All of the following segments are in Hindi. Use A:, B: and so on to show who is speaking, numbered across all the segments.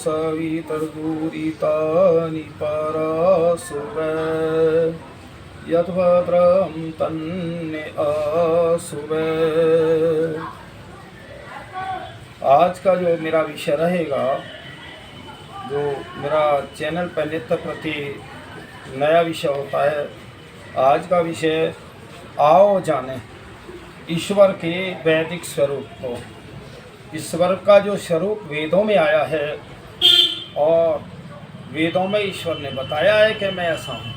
A: सवितर्दूरितानि परासुवे यद्भद्रं तन्ने आसुवे। आज का जो मेरा विषय रहेगा, जो मेरा चैनल पर नित्य प्रति नया विषय होता है, आज का विषय आओ जाने ईश्वर के वैदिक स्वरूप को। ईश्वर का जो स्वरूप वेदों में आया है और वेदों में ईश्वर ने बताया है कि मैं ऐसा हूँ,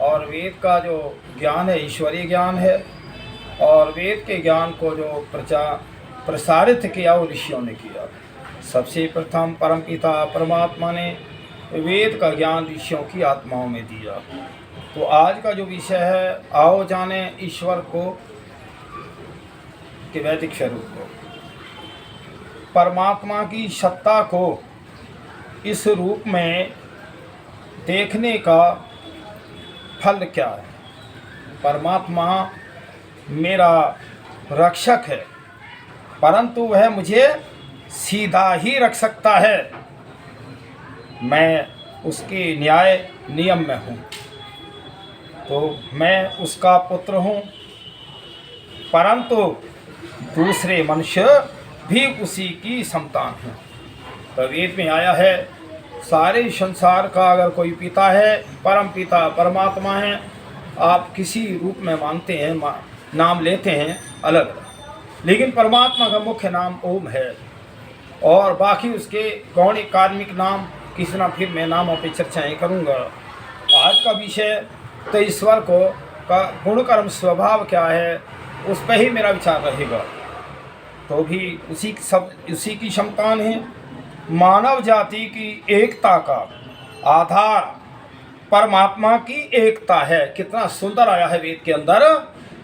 A: और वेद का जो ज्ञान है ईश्वरीय ज्ञान है, और वेद के ज्ञान को जो प्रसारित किया वो ऋषियों ने किया। सबसे प्रथम परमपिता परमात्मा ने वेद का ज्ञान ऋषियों की आत्माओं में दिया। तो आज का जो विषय है, आओ जाने ईश्वर को के वैदिक स्वरूप को, परमात्मा की सत्ता को इस रूप में देखने का फल क्या है। परमात्मा मेरा रक्षक है, परंतु वह मुझे सीधा ही रख सकता है। मैं उसके न्याय नियम में हूँ, तो मैं उसका पुत्र हूँ, परंतु दूसरे मनुष्य भी उसी की संतान हैं। तो वेद में आया है, सारे संसार का अगर कोई पिता है, परम पिता परमात्मा है। आप किसी रूप में मानते हैं, नाम लेते हैं अलग अलग, लेकिन परमात्मा का मुख्य नाम ओम है, और बाकी उसके गौणिक कार्मिक नाम किसी ना फिर मैं नामों पर चर्चाएँ करूँगा। आज का विषय तो ईश्वर को का गुण कर्म स्वभाव क्या है, उस पर ही मेरा विचार रहेगा। तो भी उसी की संतान है। मानव जाति की एकता का आधार परमात्मा की एकता है। कितना सुंदर आया है वेद के अंदर,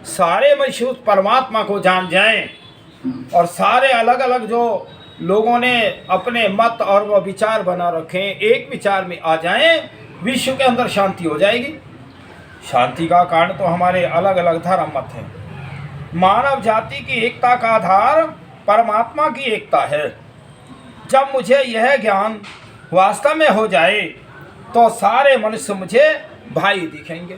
A: सारे मनुष्य परमात्मा को जान जाएं, और सारे अलग अलग जो लोगों ने अपने मत और वो विचार बना रखे एक विचार में आ जाएं, विश्व के अंदर शांति हो जाएगी। शांति का कारण तो हमारे अलग अलग धर्म मत हैं। मानव जाति की एकता का आधार परमात्मा की एकता है। जब मुझे यह ज्ञान वास्तव में हो जाए तो सारे मनुष्य मुझे भाई दिखेंगे।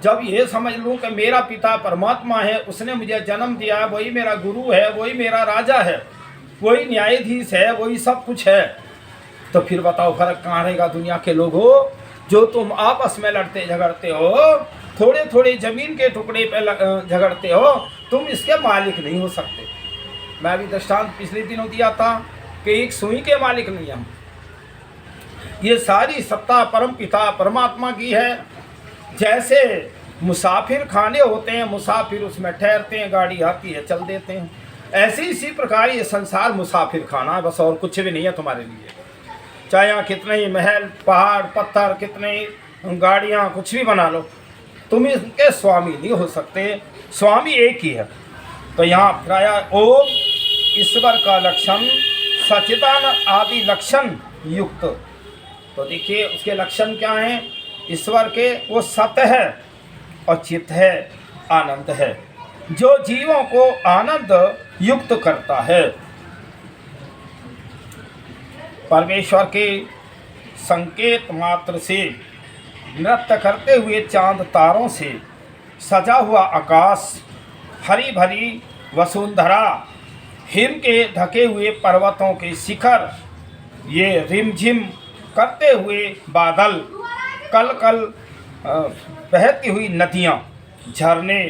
A: जब ये समझ लूँ कि मेरा पिता परमात्मा है, उसने मुझे जन्म दिया, वही मेरा गुरु है, वही मेरा राजा है, वही न्यायाधीश है, वही सब कुछ है, तो फिर बताओ फर्क कहाँ रहेगा। दुनिया के लोगों, जो तुम आपस में लड़ते झगड़ते हो, थोड़े थोड़े जमीन के टुकड़े पे झगड़ते हो, तुम इसके मालिक नहीं हो सकते। मैं अभी दृष्टांत पिछले दिनों दिया था कि एक सुई के मालिक नहीं हम। ये सारी सत्ता परम पिता परमात्मा की है। जैसे मुसाफिर खाने होते हैं, मुसाफिर उसमें ठहरते हैं, गाड़ी आती है चल देते हैं, ऐसे इसी प्रकार ये संसार मुसाफिर खाना है, बस और कुछ भी नहीं है तुम्हारे लिए। चाहे यहाँ कितने ही महल पहाड़ पत्थर, कितने ही गाड़ियाँ कुछ भी बना लो, तुम इसके स्वामी नहीं हो सकते। स्वामी एक ही है। तो यहाँ प्राय ओम ईश्वर का लक्षण सचिदान आदि लक्षण युक्त। तो देखिए उसके लक्षण क्या हैं ईश्वर के। वो सत्य है और चित्त है, आनंद है, जो जीवों को आनंद युक्त करता है। परमेश्वर के संकेत मात्र से नृत्य करते हुए चांद तारों से सजा हुआ आकाश, हरी भरी वसुंधरा, हिम के ढके हुए पर्वतों के शिखर, ये रिमझिम करते हुए बादल, कल कल बहती हुई नदियाँ, झरने,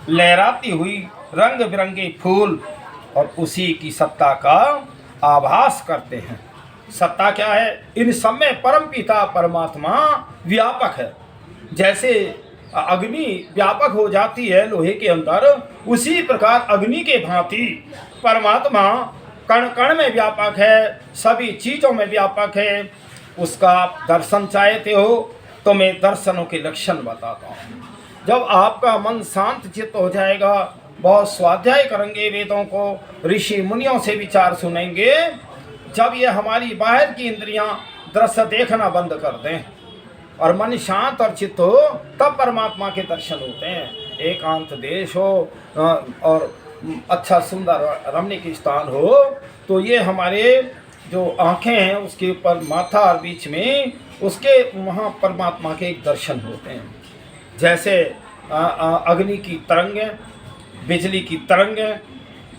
A: लहराती हुई रंग बिरंगे फूल, और उसी की सत्ता का आभास करते हैं। सत्ता क्या है? इन सब में परमपिता परमात्मा व्यापक है। जैसे अग्नि व्यापक हो जाती है लोहे के अंदर, उसी प्रकार अग्नि के भांति परमात्मा कण कण में व्यापक है, सभी चीज़ों में व्यापक है। उसका दर्शन चाहते हो तो मैं दर्शनों के लक्षण बताता हूँ। जब आपका मन शांत चित्त हो जाएगा, बहुत स्वाध्याय करेंगे वेदों को, ऋषि मुनियों से विचार सुनेंगे, जब ये हमारी बाहर की इंद्रियां दृश्य देखना बंद कर दें और मन शांत और चित्त हो, तब परमात्मा के दर्शन होते हैं। एकांत देश हो और अच्छा सुंदर रमणीक स्थान हो, तो ये हमारे जो आँखें हैं उसके ऊपर माथा और बीच में उसके वहाँ परमात्मा के एक दर्शन होते हैं। जैसे अग्नि की तरंगें, बिजली की तरंगें,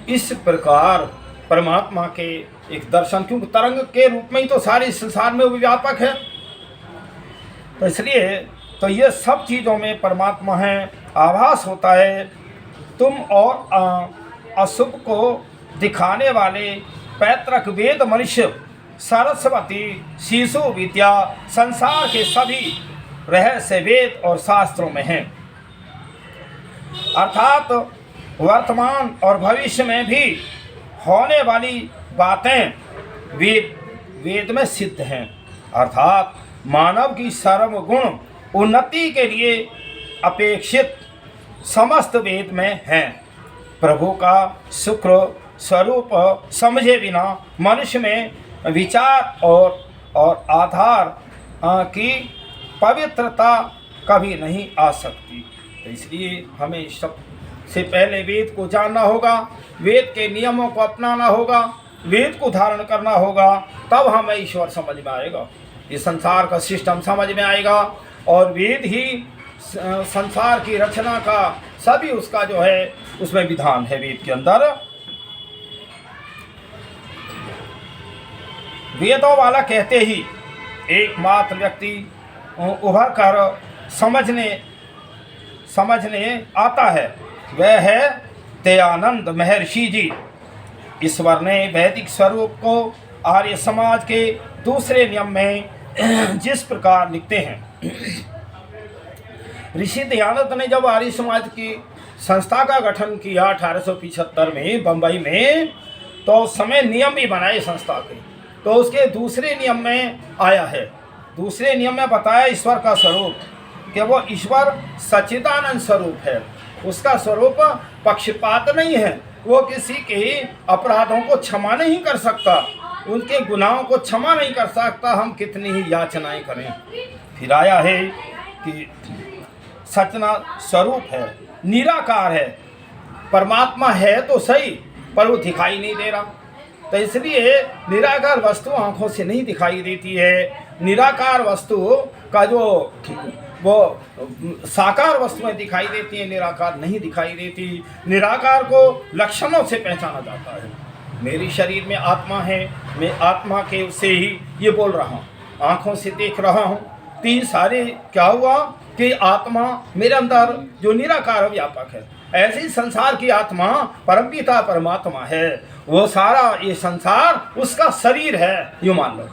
A: इस प्रकार परमात्मा के एक दर्शन, क्योंकि तरंग के रूप में ही तो सारे संसार में वो व्यापक है। तो इसलिए तो ये सब चीज़ों में परमात्मा है, आभास होता है। तुम और अशुभ को दिखाने वाले पैतृक वेद मनुष्य, सरस्वती, शिशु विद्या, संसार के सभी रहस्य वेद और शास्त्रों में हैं। अर्थात वर्तमान और भविष्य में भी होने वाली बातें वेद में सिद्ध हैं। अर्थात मानव की सर्वगुण उन्नति के लिए अपेक्षित समस्त वेद में हैं। प्रभु का शुक्र स्वरूप समझे बिना मनुष्य में विचार और आधार की पवित्रता कभी नहीं आ सकती। तो इसलिए हमें सबसे पहले वेद को जानना होगा, वेद के नियमों को अपनाना होगा, वेद को धारण करना होगा, तब हमें ईश्वर समझ में आएगा, ये संसार का सिस्टम समझ में आएगा। और वेद ही संसार की रचना का सभी उसका जो है उसमें विधान है। वेद के अंदर वेदों वाला कहते ही एकमात्र व्यक्ति उभर कर समझने आता है, वह है दयानंद महर्षि जी। ईश्वर ने वैदिक स्वरूप को आर्य समाज के दूसरे नियम में जिस प्रकार लिखते हैं। ऋषि दयानंद ने जब आर्य समाज की संस्था का गठन किया 1875 में बंबई में, तो उस समय नियम भी बनाए संस्था के। तो उसके दूसरे नियम में आया है, दूसरे नियम में बताया ईश्वर का स्वरूप कि वो ईश्वर सच्चिदानंद स्वरूप है। उसका स्वरूप पक्षपात नहीं है, वो किसी के अपराधों को क्षमा नहीं कर सकता, उनके गुनाहों को क्षमा नहीं कर सकता, हम कितनी ही याचनाएं करें। फिर आया है कि सचना स्वरूप है, निराकार है। परमात्मा है तो सही, पर वो दिखाई नहीं दे रहा। तो इसलिए निराकार वस्तु आंखों से नहीं दिखाई देती है। निराकार वस्तु का जो वो साकार वस्तु में दिखाई देती है, निराकार नहीं दिखाई देती। निराकार को लक्षणों से पहचाना जाता है। मेरी शरीर में आत्मा है, मैं आत्मा के से ही ये बोल रहा हूँ, आँखों से देख रहा हूँ। तीन सारे क्या हुआ कि आत्मा मेरे अंदर जो निराकार व्यापक है, ऐसी संसार की आत्मा परमपिता परमात्मा है। वो सारा ये संसार उसका शरीर है, यूँ मान लो।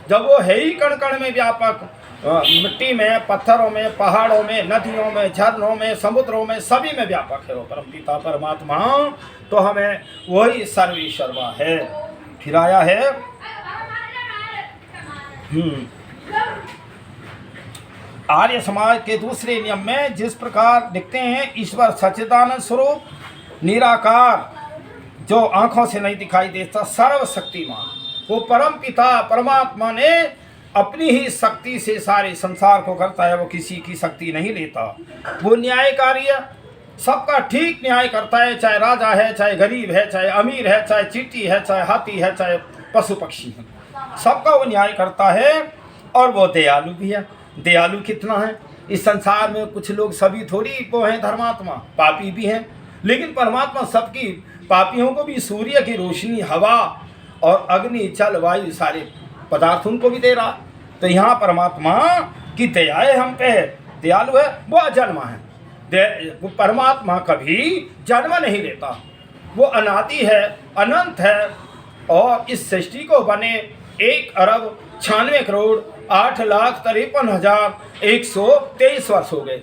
A: जब वो है ही कण कण में व्यापक, मिट्टी में, पत्थरों में, पहाड़ों में, नदियों में, झरनों में, समुद्रों में, सभी में व्यापक है वो परमपिता परमात्मा। तो हमें वही सर्वेश्वरवा है। फिर आया है आर्य समाज के दूसरे नियम में जिस प्रकार लिखते हैं, ईश्वर सच्चिदानंद स्वरूप, निराकार, जो आंखों से नहीं दिखाई देता, सर्वशक्तिमान। वो परम पिता परमात्मा ने अपनी ही शक्ति से सारे संसार को करता है, वो किसी की शक्ति नहीं लेता। वो न्यायकारी है, सबका ठीक न्याय करता है, चाहे राजा है, चाहे गरीब है, चाहे अमीर है, चाहे चींटी है, चाहे हाथी है, चाहे पशु पक्षी है, सबका वो न्याय करता है। और वो दयालु भी है। दयालु कितना है इस संसार में, कुछ लोग सभी थोड़ी वो हैं धर्मात्मा, पापी भी हैं, लेकिन परमात्मा सबकी पापियों को भी सूर्य की रोशनी, हवा और अग्नि, जल, वायु, सारे पदार्थ उनको भी दे रहा। तो यहाँ परमात्मा की दया है, हम पे दयालु है। वो अजन्मा है, वो परमात्मा कभी जन्म नहीं लेता, वो अनादि है, अनंत है। और इस सृष्टि को बने 1,96,08,53,123 वर्ष हो गए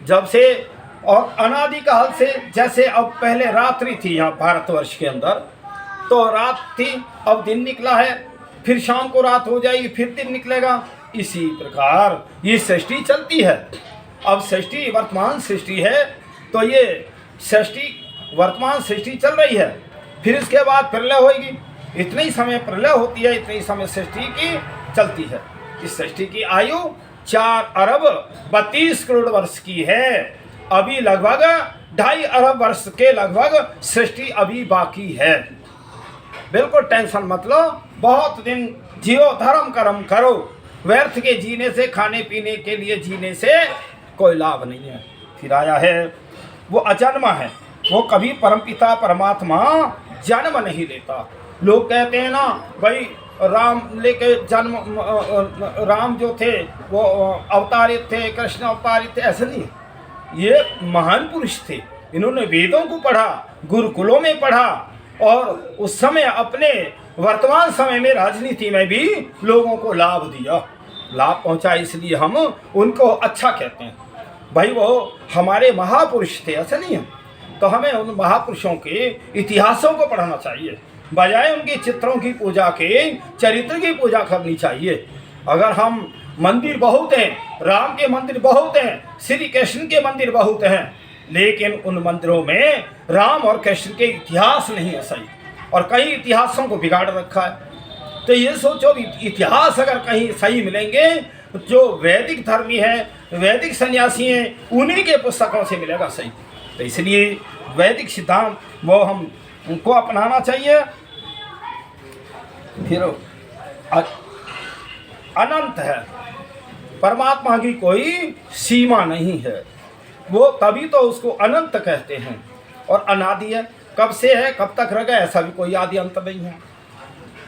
A: जब से। और अनादि काल से, जैसे अब पहले रात्रि थी यहाँ भारतवर्ष के अंदर, तो रात थी, अब दिन निकला है, फिर शाम को रात हो जाएगी, फिर दिन निकलेगा। इसी प्रकार ये सृष्टि चलती है। अब सृष्टि वर्तमान सृष्टि है, तो ये सृष्टि वर्तमान सृष्टि चल रही है, फिर इसके बाद प्रलय होगी। इतने ही समय प्रलय होती है, इतने ही समय सृष्टि की चलती है। इस सृष्टि की आयु 4,32 करोड़ वर्ष की है। अभी लगभग 2.5 अरब वर्ष के लगभग सृष्टि अभी बाकी है। बिल्कुल टेंशन मत लो, बहुत दिन जियो, धर्म कर्म करो। व्यर्थ के जीने से, खाने पीने के लिए जीने से कोई लाभ नहीं है। फिर आया है वो अजन्मा है, वो कभी परमपिता परमात्मा जन्म नहीं लेता। लोग कहते हैं ना भाई राम लेके जन्म, राम जो थे वो अवतारित थे, कृष्ण अवतारित थे, ऐसा नहीं। ये महान पुरुष थे, इन्होंने वेदों को पढ़ा, गुरुकुलों में पढ़ा और उस समय अपने वर्तमान समय में राजनीति में भी लोगों को लाभ दिया, लाभ पहुंचा। इसलिए हम उनको अच्छा कहते हैं। भाई वो हमारे महापुरुष थे, ऐसा नहीं है। तो हमें उन महापुरुषों के इतिहासों को पढ़ना चाहिए, बजाय उनके चित्रों की पूजा के चरित्र की पूजा करनी चाहिए। अगर हम मंदिर बहुत हैं, राम के मंदिर बहुत हैं, श्री कृष्ण के मंदिर बहुत हैं, लेकिन उन मंदिरों में राम और कृष्ण के इतिहास नहीं है सही, और कई इतिहासों को बिगाड़ रखा है। तो ये सोचो इतिहास अगर कहीं सही मिलेंगे, जो वैदिक धर्मी हैं, वैदिक सन्यासी हैं, उन्हीं के पुस्तकों से मिलेगा सही। तो इसलिए वैदिक सिद्धांत वो हम उनको अपनाना चाहिए। फिर अनंत है, परमात्मा की कोई सीमा नहीं है, वो तभी तो उसको अनंत कहते हैं। और अनादि है, कब से है कब तक रहेगा ऐसा भी कोई आदि अंत नहीं है।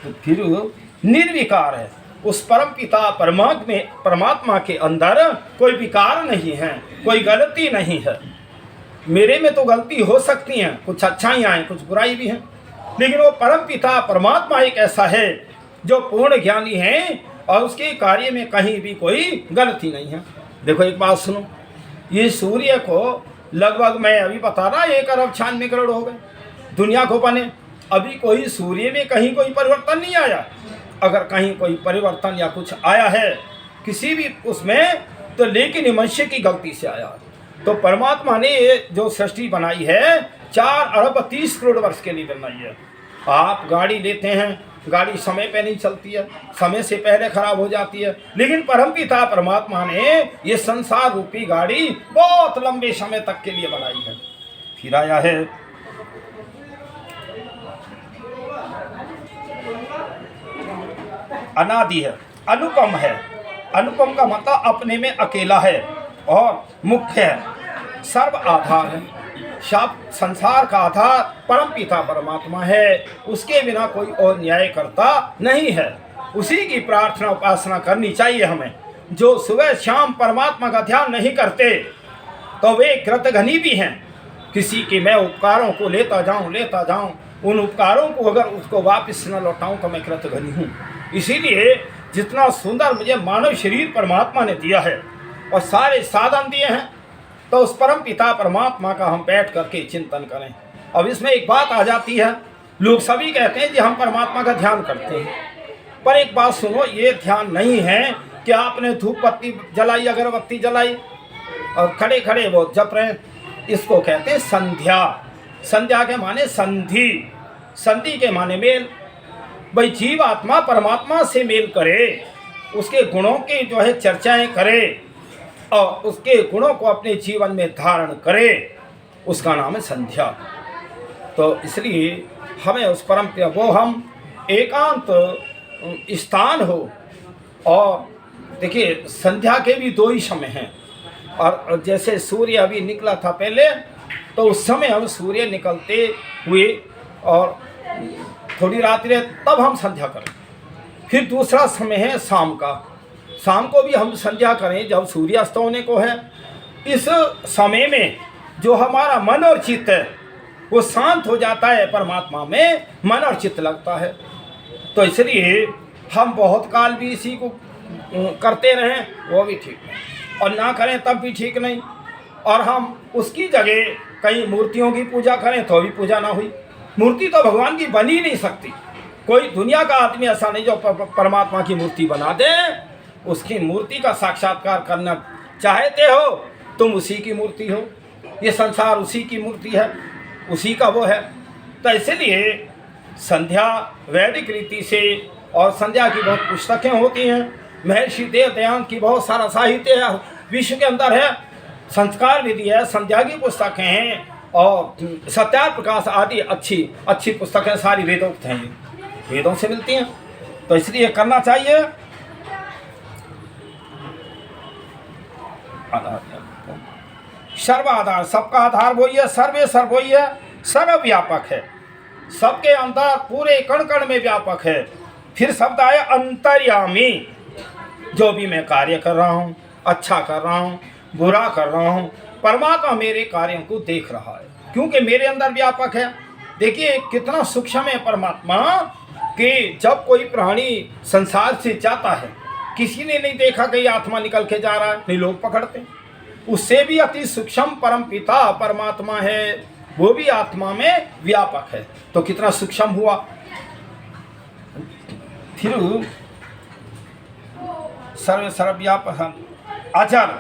A: तो फिर निर्विकार है, उस परम पिता परमात्मा के अंदर कोई विकार नहीं है, कोई गलती नहीं है। मेरे में तो गलती हो सकती हैं, कुछ अच्छाइयाँ हैं, कुछ बुराई भी हैं, लेकिन वो परम पिता परमात्मा एक ऐसा है जो पूर्ण ज्ञानी है और उसके कार्य में कहीं भी कोई गलती नहीं है। देखो एक बात सुनो, ये सूर्य को लगभग मैं अभी बता रहा 1,96 करोड़ हो गए दुनिया को बने, अभी कोई सूर्य में कहीं कोई परिवर्तन नहीं आया। अगर कहीं कोई परिवर्तन या कुछ आया है किसी भी उसमें, तो लेकिन मनुष्य की गलती से आया। तो परमात्मा ने ये जो सृष्टि बनाई है 4,30,30,00,000 वर्ष के लिए बनाई है। आप गाड़ी लेते हैं, गाड़ी समय पे नहीं चलती है, समय से पहले खराब हो जाती है, लेकिन परमपिता परमात्मा ने ये संसार रूपी गाड़ी बहुत लंबे समय तक के लिए बनाई है। फिर आया है अनादि है, अनुपम है। अनुपम का मतलब अपने में अकेला है और मुख्य है, सर्व आधार है। सब संसार का आधार परमपिता परमात्मा है, उसके बिना कोई और न्याय करता नहीं है। उसी की प्रार्थना उपासना करनी चाहिए हमें। जो सुबह शाम परमात्मा का ध्यान नहीं करते तो वे कृतघ्नी भी हैं। किसी के मैं उपकारों को लेता जाऊं, उन उपकारों को अगर उसको वापस न लौटाऊं तो मैं कृतघ्नी हूँ। इसीलिए जितना सुंदर मुझे मानव शरीर परमात्मा ने दिया है और सारे साधन दिए हैं, तो उस परम पिता परमात्मा का हम बैठ करके चिंतन करें। अब इसमें एक बात आ जाती है, लोग सभी कहते हैं कि हम परमात्मा का ध्यान करते हैं, पर एक बात सुनो, ये ध्यान नहीं है कि आपने धूप बत्ती जलाई, अगरबत्ती जलाई और खड़े खड़े वो जप रहे हैं। इसको कहते हैं संध्या। संध्या के माने संधि, संधि के माने मेल। भाई जीव आत्मा परमात्मा से मेल करे, उसके गुणों की जो है चर्चाएं करे और उसके गुणों को अपने जीवन में धारण करे, उसका नाम है संध्या। तो इसलिए हमें उस परम वो हम एकांत स्थान हो। और देखिए संध्या के भी 2 ही समय हैं, और जैसे सूर्य अभी निकला था पहले, तो उस समय हम सूर्य निकलते हुए और थोड़ी रात रहे तब हम संध्या करें। फिर दूसरा समय है शाम का, शाम को भी हम संध्या करें जब सूर्यास्त होने को है। इस समय में जो हमारा मन और चित्त है वो शांत हो जाता है, परमात्मा में मन और चित्त लगता है। तो इसलिए हम बहुत काल भी इसी को करते रहें वो भी ठीक नहीं, और ना करें तब भी ठीक नहीं। और हम उसकी जगह कहीं मूर्तियों की पूजा करें तो भी पूजा ना हुई। मूर्ति तो भगवान की बन ही नहीं सकती। कोई दुनिया का आदमी ऐसा नहीं जो परमात्मा की मूर्ति बना दे। उसकी मूर्ति का साक्षात्कार करना चाहते हो, तुम उसी की मूर्ति हो, ये संसार उसी की मूर्ति है, उसी का वो है। तो इसलिए संध्या वैदिक रीति से, और संध्या की बहुत पुस्तकें होती हैं, महर्षि देव दयान की बहुत सारा साहित्य है विश्व के अंदर है, संस्कार विधि है, संध्या की पुस्तकें हैं, और सत्यार प्रकाश आदि अच्छी अच्छी पुस्तकें सारी वेदोक्त हैं, वेदों से मिलती हैं। तो इसलिए करना चाहिए। सर्वाधार, सबका आधार वही है, सर्वे सर्व वही है, सर्वव्यापक है, सबके अंदर पूरे कण कण में व्यापक है। फिर शब्द आया अंतर्यामी, जो भी मैं कार्य कर रहा हूँ, अच्छा कर रहा हूँ, बुरा कर रहा हूँ, परमात्मा मेरे कार्यों को देख रहा है, क्योंकि मेरे अंदर व्यापक है। देखिए कितना सूक्ष्म है परमात्मा, कि जब कोई प्राणी संसार से जाता है, किसी ने नहीं देखा कि आत्मा निकल के जा रहा है, नहीं लोग पकड़ते, उससे भी अति सूक्ष्म परम पिता परमात्मा है, वो भी आत्मा में व्यापक है। तो कितना सूक्ष्म हुआ। फिर सर्व सर्वव्यापक अजर,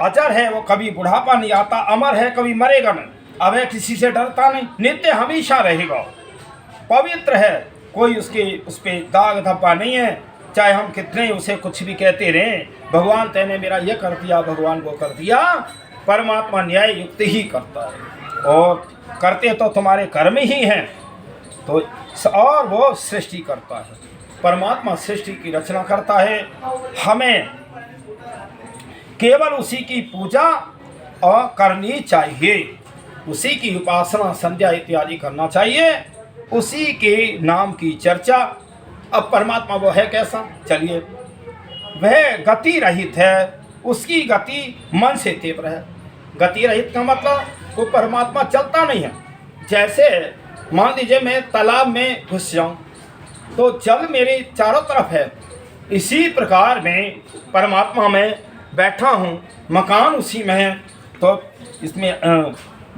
A: अजर है, वो कभी बुढ़ापा नहीं आता, अमर है, कभी मरेगा नहीं, अब है किसी से डरता नहीं, नित्य हमेशा रहेगा, पवित्र है, कोई उस पे दाग धब्बा नहीं है, चाहे हम कितने उसे कुछ भी कहते रहें, भगवान तेने मेरा ये कर दिया, भगवान वो कर दिया, परमात्मा न्याय युक्त ही करता है, और करते तो तुम्हारे कर्म ही हैं। तो और वो सृष्टि करता है, परमात्मा सृष्टि की रचना करता है, हमें केवल उसी की पूजा और करनी चाहिए, उसी की उपासना संध्या इत्यादि करना चाहिए, उसी के नाम की चर्चा। अब परमात्मा वो है कैसा, चलिए, वह गति रहित है, उसकी गति मन से तीव्र है। गति रहित का मतलब वो परमात्मा चलता नहीं है। जैसे मान लीजिए मैं तालाब में घुस जाऊं तो जल मेरे चारों तरफ है, इसी प्रकार में परमात्मा में बैठा हूं, मकान उसी में है, तो इसमें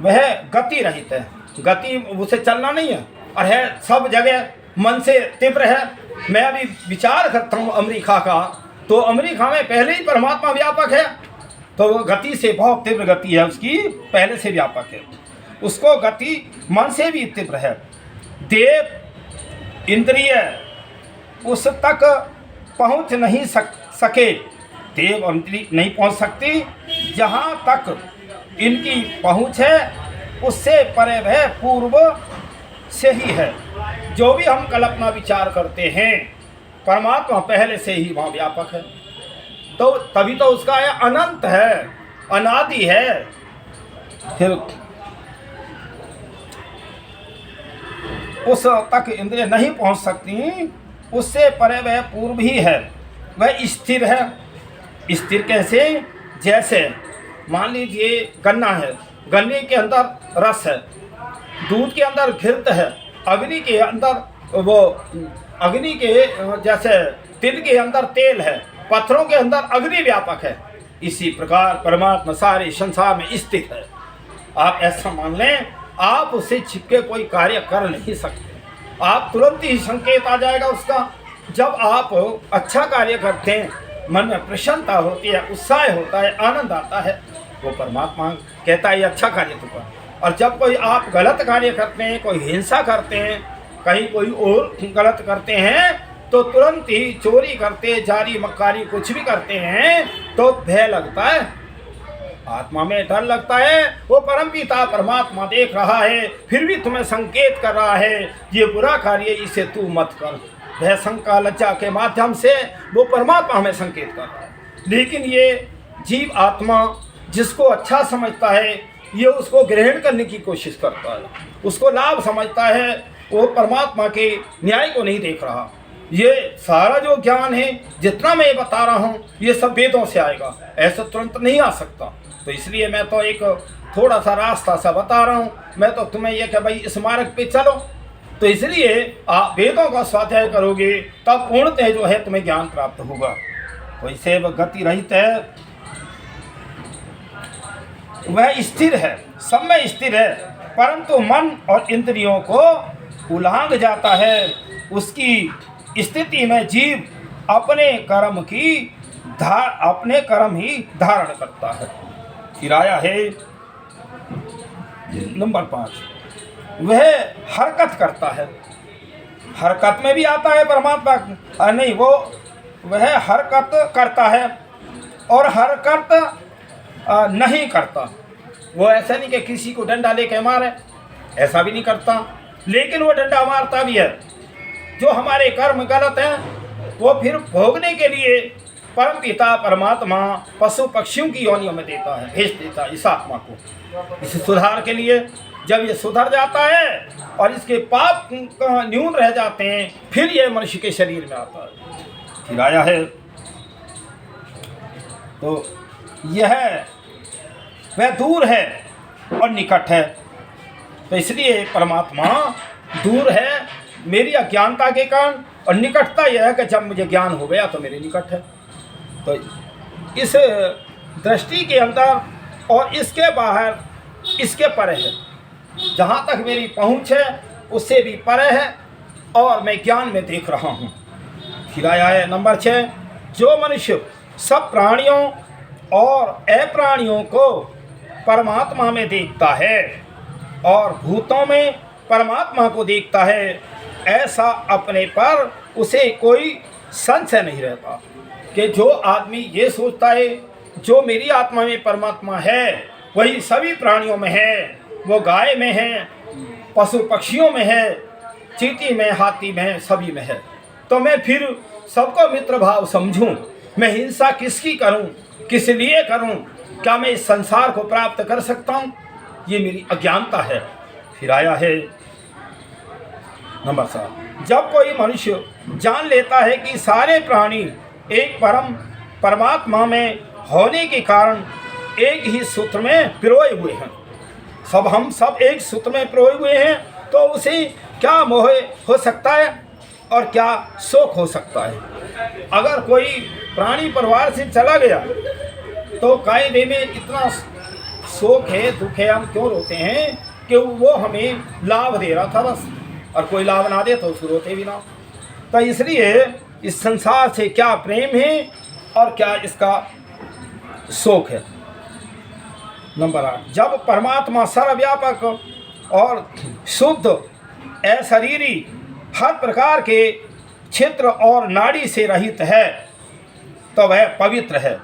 A: वह गति रहित है, गति उसे चलना नहीं है, और है सब जगह, मन से तीव्र है। मैं अभी विचार करता हूँ अमेरिका का, तो अमेरिका में पहले ही परमात्मा व्यापक है, तो वो गति से बहुत तीव्र गति है उसकी, पहले से व्यापक है, उसको गति मन से भी तीव्र है। देव इंद्रिय उस तक पहुँच नहीं सके, देव इंद्रिय नहीं पहुँच सकती, जहाँ तक इनकी पहुँच है उससे परे वह पूर्व से ही है। जो भी हम कल्पना विचार करते हैं, परमात्मा पहले से ही वहाँ व्यापक है, तो तभी तो उसका है अनंत है, अनादि है। फिर उस तक इंद्रिय नहीं पहुँच सकती, उससे परे वह पूर्व ही है, वह स्थिर है। स्थिर कैसे, जैसे मान लीजिए गन्ना है, गन्ने के अंदर रस है, दूध के अंदर घृत है, अग्नि के अंदर वो अग्नि के जैसे तिल के अंदर तेल है, पत्थरों के अंदर अग्नि व्यापक है, इसी प्रकार परमात्मा सारे संसार में स्थित है। आप ऐसा मान लें, आप उससे छिपके कोई कार्य कर नहीं सकते, आप तुरंत ही संकेत आ जाएगा उसका। जब आप अच्छा कार्य करते हैं, मन में प्रसन्नता होती है, उत्साह होता है, आनंद आता है, वो परमात्मा कहता है ये अच्छा कार्य तू कर। और जब कोई आप गलत कार्य करते हैं, कोई हिंसा करते हैं, कहीं कोई और गलत करते हैं, तो तुरंत ही चोरी करते, जारी मक्कारी कुछ भी करते हैं, तो भय लगता है, आत्मा में डर लगता है। वो परमपिता परमात्मा देख रहा है, फिर भी तुम्हें संकेत कर रहा है ये बुरा कार्य, इसे तू मत कर। भय शंका लज्जा के माध्यम से वो परमात्मा हमें संकेत कर रहा है। लेकिन ये जीव आत्मा जिसको अच्छा समझता है, ये उसको ग्रहण करने की कोशिश करता है, उसको लाभ समझता है, वो परमात्मा के न्याय को नहीं देख रहा। ये सारा जो ज्ञान है, जितना मैं बता रहा हूँ, ये सब वेदों से आएगा, ऐसा तुरंत नहीं आ सकता। तो इसलिए मैं तो एक थोड़ा सा रास्ता सा बता रहा हूँ, मैं तो तुम्हें ये कि भाई इस मार्ग पे चलो, तो इसलिए आप वेदों का स्वाध्याय करोगे, तब पूर्णतः जो है तुम्हें ज्ञान प्राप्त होगा। तो इसे वह गति रहित है, वह स्थिर है, सब में स्थिर है, परंतु मन और इंद्रियों को उलांघ जाता है। उसकी स्थिति में जीव अपने कर्म ही धारण करता है। फिर आया है नंबर 5, वह हरकत करता है। हरकत में भी आता है परमात्मा, नहीं, वो वह हरकत करता है और हरकत नहीं करता। वो ऐसा नहीं कि किसी को डंडा लेके मारे, ऐसा भी नहीं करता, लेकिन वो डंडा मारता भी है। जो हमारे कर्म गलत हैं वो फिर भोगने के लिए परम पिता परमात्मा पशु पक्षियों की योनियों में देता है, भेज देता है इस आत्मा को, इस सुधार के लिए। जब ये सुधर जाता है और इसके पाप न्यून रह जाते हैं, फिर ये मनुष्य के शरीर में आता है, फिर आया है। तो यह वह दूर है और निकट है। तो इसलिए परमात्मा दूर है मेरी अज्ञानता के कारण, और निकटता यह है कि जब मुझे ज्ञान हो गया तो मेरे निकट है। तो इस दृष्टि के अंदर और इसके बाहर, इसके परे है, जहाँ तक मेरी पहुँच है उससे भी परे है, और मैं ज्ञान में देख रहा हूँ। फिर आया है नंबर 6, जो मनुष्य सब प्राणियों और अप्राणियों को परमात्मा में देखता है और भूतों में परमात्मा को देखता है, ऐसा अपने पर उसे कोई संशय नहीं रहता। कि जो आदमी ये सोचता है जो मेरी आत्मा में परमात्मा है वही सभी प्राणियों में है, वो गाय में है, पशु पक्षियों में है, चींटी में, हाथी में, सभी में है, तो मैं फिर सबको मित्र भाव समझूं। मैं हिंसा किसकी करूं, किस लिए करूं? क्या मैं इस संसार को प्राप्त कर सकता हूं? ये मेरी अज्ञानता है। फिर आया है नंबर 7, जब कोई मनुष्य जान लेता है कि सारे प्राणी एक परम परमात्मा में होने के कारण एक ही सूत्र में पिरोए हुए हैं, हम सब एक सूत्र में पिरोए हुए हैं, तो उसे क्या मोह हो सकता है और क्या शोक हो सकता है? अगर कोई प्राणी परिवार से चला गया तो कायदे में इतना शोक है, दुख है, हम क्यों रोते हैं कि वो हमें लाभ दे रहा था बस, और कोई लाभ ना दे तो उसको रोते भी ना। तो इसलिए इस संसार से क्या प्रेम है और क्या इसका शोक है। नंबर 8, जब परमात्मा सर्वव्यापक और शुद्ध अशरीरी हर प्रकार के क्षेत्र और नाड़ी से रहित है, तो वह पवित्र है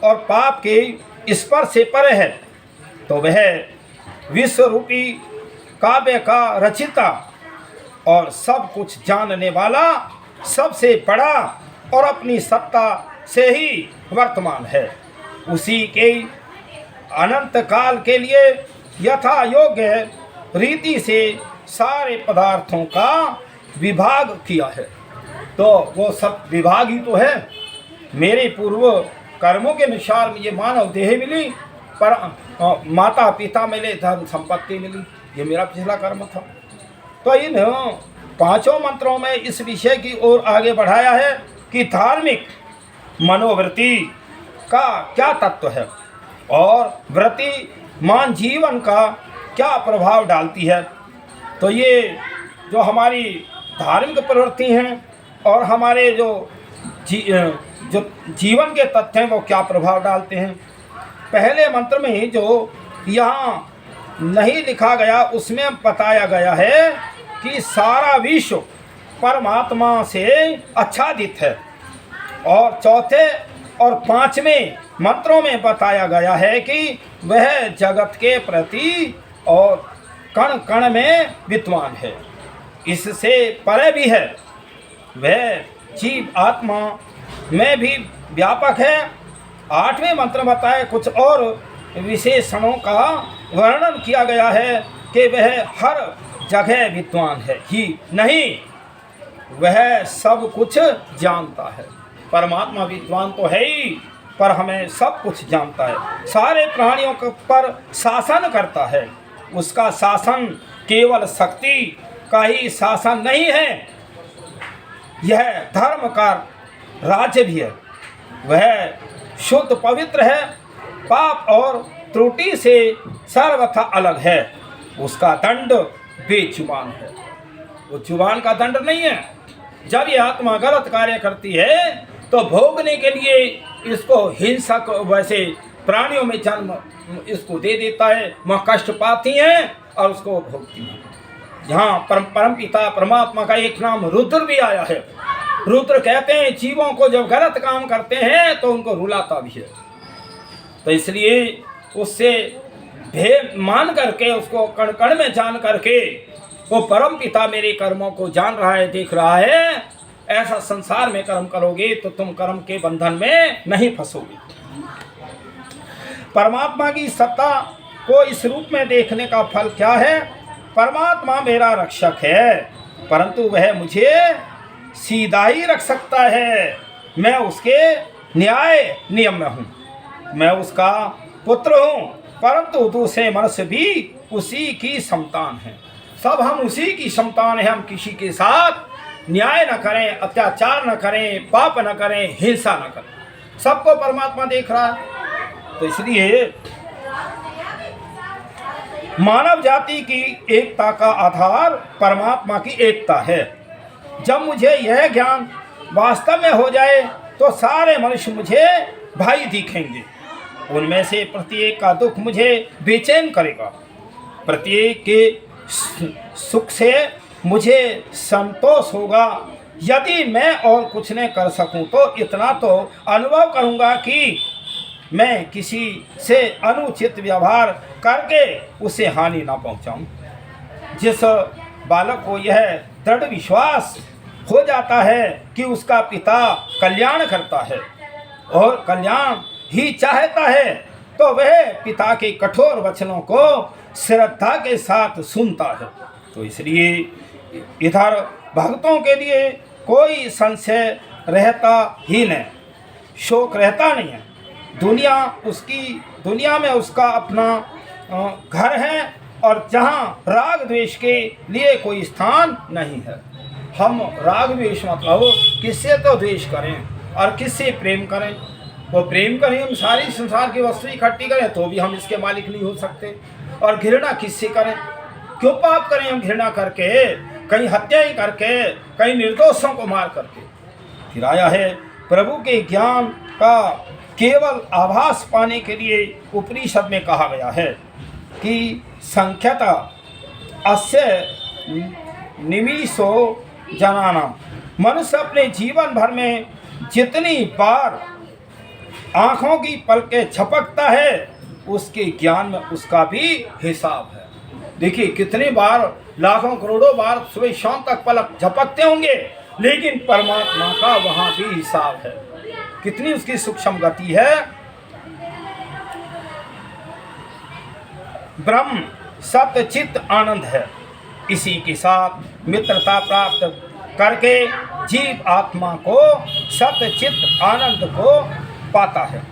A: और पाप के स्पर्श से परे है, तो वह विश्व रूपी काव्य का रचिता और सब कुछ जानने वाला, सबसे बड़ा और अपनी सत्ता से ही वर्तमान है। उसी के अनंत काल के लिए यथा योग्य रीति से सारे पदार्थों का विभाग किया है। तो वो सब विभाग ही तो है। मेरे पूर्व कर्मों के अनुसार मुझे मानव देह मिली, पर माता पिता मिले, धर्म संपत्ति मिली, ये मेरा पिछला कर्म था। तो इन 5 मंत्रों में इस विषय की ओर आगे बढ़ाया है कि धार्मिक मनोवृत्ति का क्या तत्व है और वृत्ति मान जीवन का क्या प्रभाव डालती है। तो ये जो हमारी धार्मिक प्रवृत्ति हैं और हमारे जो जीवन के तथ्य हैं वो क्या प्रभाव डालते हैं। पहले मंत्र में ही जो यहाँ नहीं लिखा गया उसमें बताया गया है कि सारा विश्व परमात्मा से आच्छादित है, और चौथे और 5वें मंत्रों में बताया गया है कि वह जगत के प्रति और कण कण में विद्वान है, इससे परे भी है, वह जीव आत्मा में भी व्यापक है। 8वें मंत्र बताए कुछ और विशेषणों का वर्णन किया गया है कि वह हर जगह विद्वान है ही नहीं, वह सब कुछ जानता है। परमात्मा विद्वान तो है ही, पर हमें सब कुछ जानता है, सारे प्राणियों पर शासन करता है। उसका शासन केवल शक्ति का ही शासन नहीं है, यह धर्म का राज्य भी है। वह शुद्ध पवित्र है, पाप और त्रुटि से सर्वथा अलग है। उसका दंड बेजुबान है, वो जुबान का दंड नहीं है। जब ये आत्मा गलत कार्य करती है तो भोगने के लिए इसको हिंसक वैसे प्राणियों में जन्म इसको दे देता है, वह कष्ट पाती हैं और उसको भोगती हैं। यहाँ परम पिता परमात्मा का एक नाम रुद्र भी आया है। रुद्र कहते हैं जीवों को जब गलत काम करते हैं तो उनको रुलाता भी है। तो इसलिए उससे भेद मान करके, उसको कण कण में जान करके वो परम पिता मेरे कर्मों को जान रहा है, देख रहा है। ऐसा संसार में कर्म करोगे तो तुम कर्म के बंधन में नहीं फंसोगे। परमात्मा की सत्ता को इस रूप में देखने का फल क्या है? परमात्मा मेरा रक्षक है, परंतु वह मुझे सीधा ही रख सकता है। मैं उसके न्याय नियम में हूँ, मैं उसका पुत्र हूँ, परंतु दूसरे मनुष्य भी उसी की संतान है। सब हम उसी की संतान है। हम किसी के साथ न्याय न करें, अत्याचार न करें, पाप न करें, हिंसा न करें। सबको परमात्मा देख रहा है। तो इसलिए मानव जाति की एकता का आधार परमात्मा की एकता है। जब मुझे यह ज्ञान वास्तव में हो जाए तो सारे मनुष्य मुझे भाई दिखेंगे। उनमें से प्रत्येक का दुख मुझे बेचैन करेगा, प्रत्येक के सुख से मुझे संतोष होगा। यदि मैं और कुछ नहीं कर सकूं तो इतना तो अनुभव करूंगा कि मैं किसी से अनुचित व्यवहार करके उसे हानि ना पहुंचाऊं। जिस बालक को यह दृढ़ विश्वास हो जाता है कि उसका पिता कल्याण करता है और कल्याण ही चाहता है, तो वह पिता के कठोर वचनों को श्रद्धा के साथ सुनता है। तो इसलिए इधर भक्तों के लिए कोई संशय रहता ही नहीं, शोक रहता नहीं है। दुनिया में उसका अपना घर है और जहाँ राग द्वेष के लिए कोई स्थान नहीं है। हम राग द्वेष मतलब किससे तो द्वेष करें और किससे प्रेम करें। वो प्रेम करें, हम सारी संसार की वस्तु इकट्ठी करें तो भी हम इसके मालिक नहीं हो सकते। और घृणा किससे करें? क्यों पाप करें हम घृणा करके, कहीं हत्याएं करके, कहीं निर्दोषों को मार करके। फिर आया है प्रभु के ज्ञान का केवल आभास पाने के लिए उपनिषद में कहा गया है कि संख्यता अस्य निमिषो जनानाम। मनुष्य अपने जीवन भर में जितनी बार आँखों की पलकें झपकता है उसके ज्ञान में उसका भी हिसाब है। देखिए कितनी बार, लाखों करोड़ों बार सुबह शाम तक पलक झपकते होंगे, लेकिन परमात्मा का वहाँ भी हिसाब है। कितनी उसकी सूक्ष्म गति है। ब्रह्म सत्य चित्त आनंद है। इसी के साथ मित्रता प्राप्त करके जीव आत्मा को सत्य चित्त आनंद को पाता है।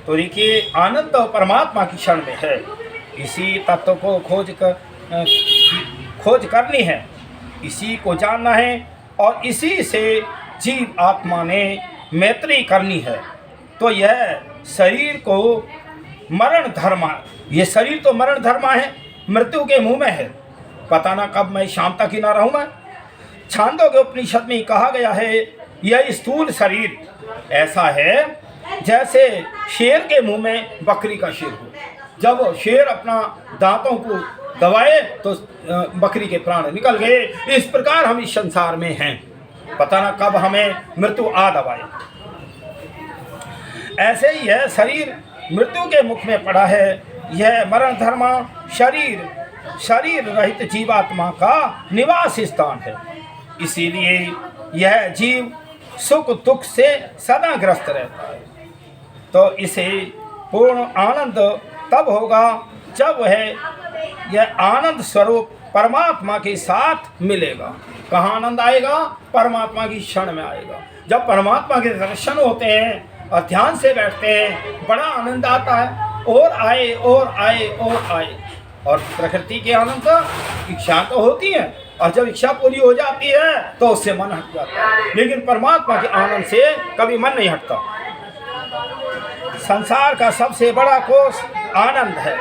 A: तो देखिए आनंद तो परमात्मा की क्षण में है। इसी तत्व को खोज करनी है, इसी को जानना है और इसी से जीव आत्मा ने मैत्री करनी है। तो यह शरीर को मरण धर्मा, ये शरीर तो मरण धर्मा है, मृत्यु के मुंह में है। पता ना कब मैं शाम तक ही ना रहूँ मैं। छांदोग्य उपनिषद में कहा गया है यह स्थूल शरीर ऐसा है जैसे शेर के मुंह में बकरी का शेर हो। जब शेर अपना दांतों को दबाए तो बकरी के प्राण निकल गए। इस प्रकार हम इस संसार में हैं, पता ना कब हमें मृत्यु आ दबाए। ऐसे ही यह शरीर मृत्यु के मुख में पड़ा है। यह मरण धर्मा शरीर रहित जीवात्मा का निवास स्थान है। इसीलिए यह जीव सुख दुख से सदा ग्रस्त रहता है। तो इसे पूर्ण आनंद तब होगा जब वह यह आनंद स्वरूप परमात्मा के साथ मिलेगा। कहाँ आनंद आएगा? परमात्मा की क्षण में आएगा। जब परमात्मा के दर्शन होते हैं और ध्यान से बैठते हैं, बड़ा आनंद आता है। और आए और आए और आए। और प्रकृति के आनंद इच्छा तो होती है, और जब इच्छा पूरी हो जाती है तो उससे मन हट जाता है। लेकिन परमात्मा के आनंद से कभी मन नहीं हटता। संसार का सबसे बड़ा कोष आनंद है।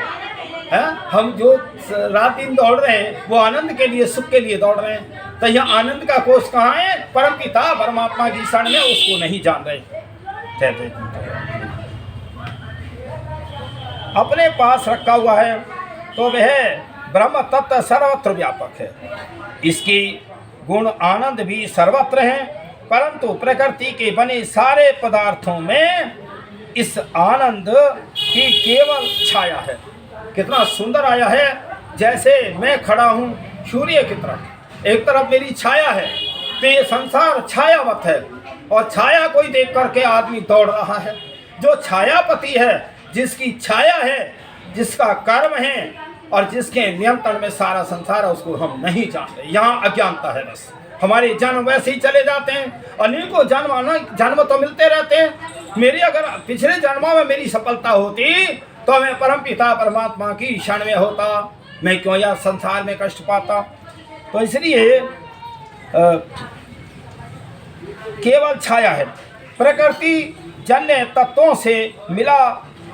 A: हम जो रात दिन दौड़ रहे हैं वो आनंद के लिए, सुख के लिए दौड़ रहे हैं। तो यह आनंद का कोष कहाँ है? परम पिता परमात्मा की शरण में, उसको नहीं जान रहे। अपने पास रखा हुआ है तो वह ब्रह्म तत्व सर्वत्र व्यापक है। इसकी गुण आनंद भी सर्वत्र हैं, परंतु प्रकृति के बने सारे पदार्थों में इस आनंद की केवल छाया है। कितना सुंदर आया है। जैसे मैं खड़ा हूँ सूर्य की तरफ, एक तरफ मेरी छाया है, तो ये संसार छायावत है और छाया कोई देख करके आदमी दौड़ रहा है। जो छायापति है, जिसकी छाया है, जिसका कर्म है और जिसके नियंत्रण में सारा संसार है, उसको हम नहीं जानते। यहाँ अज्ञानता है बस। हमारे जन्म वैसे ही चले जाते हैं, अनेकों जन्म तो मिलते रहते हैं। मेरी अगर पिछले जन्मों में मेरी सफलता होती तो मैं परम पिता परमात्मा की शरण में होता, मैं क्यों यह संसार में कष्ट पाता। तो इसलिए केवल छाया है। प्रकृति जन्य तत्वों से मिला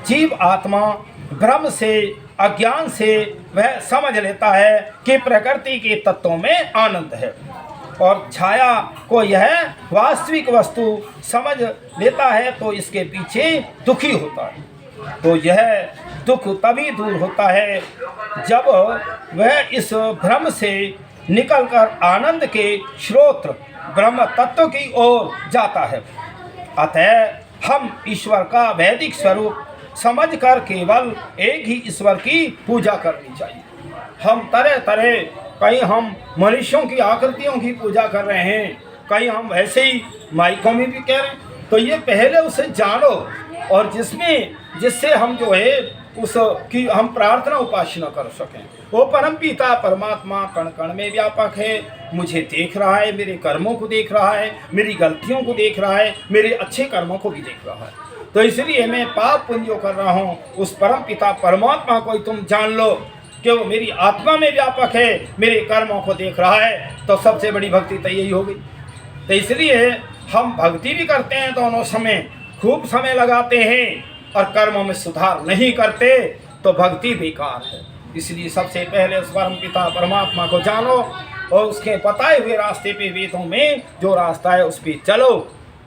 A: जीव आत्मा भ्रम से, अज्ञान से वह समझ लेता है कि प्रकृति के तत्वों में आनंद है, और छाया को यह वास्तविक वस्तु समझ लेता है तो इसके पीछे दुखी होता है। तो यह दुख तभी दूर होता है जब वह इस भ्रम से निकलकर आनंद के स्रोत ब्रह्म तत्व की ओर जाता है। अतः हम ईश्वर का वैदिक स्वरूप समझकर केवल एक ही ईश्वर की पूजा करनी चाहिए। हम तरह तरह, कहीं हम मनुष्यों की आकृतियों की पूजा कर रहे हैं, कहीं हम वैसे ही माइकों में भी कह रहे हैं। तो ये पहले उसे जानो, और जिससे हम जो है उसकी हम प्रार्थना उपासना कर सकें। वो परम पिता परमात्मा कण कण में व्यापक है, मुझे देख रहा है, मेरे कर्मों को देख रहा है, मेरी गलतियों को देख रहा है, मेरे अच्छे कर्मों को भी देख रहा है। तो इसलिए मैं पाप पुण्य जो कर रहा हूँ उस परम पिता परमात्मा को तुम जान लो कि वो मेरी आत्मा में व्यापक है, मेरे कर्मों को देख रहा है। तो सबसे बड़ी भक्ति तो यही होगी। तो इसलिए हम भक्ति भी करते हैं दोनों समय, खूब समय लगाते हैं और कर्मों में सुधार नहीं करते तो भक्ति बेकार है। इसलिए सबसे पहले उस परम पिता परमात्मा को जानो और उसके बताए हुए रास्ते पे, वेदों में जो रास्ता है उस पर चलो।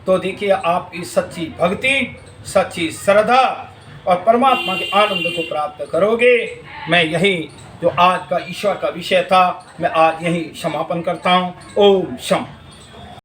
A: तो देखिए आपकी सच्ची भक्ति, सच्ची श्रद्धा और परमात्मा के आनंद को प्राप्त करोगे। मैं यही जो आज का ईश्वर का विषय था, मैं आज यही समापन करता हूँ। ओम शम।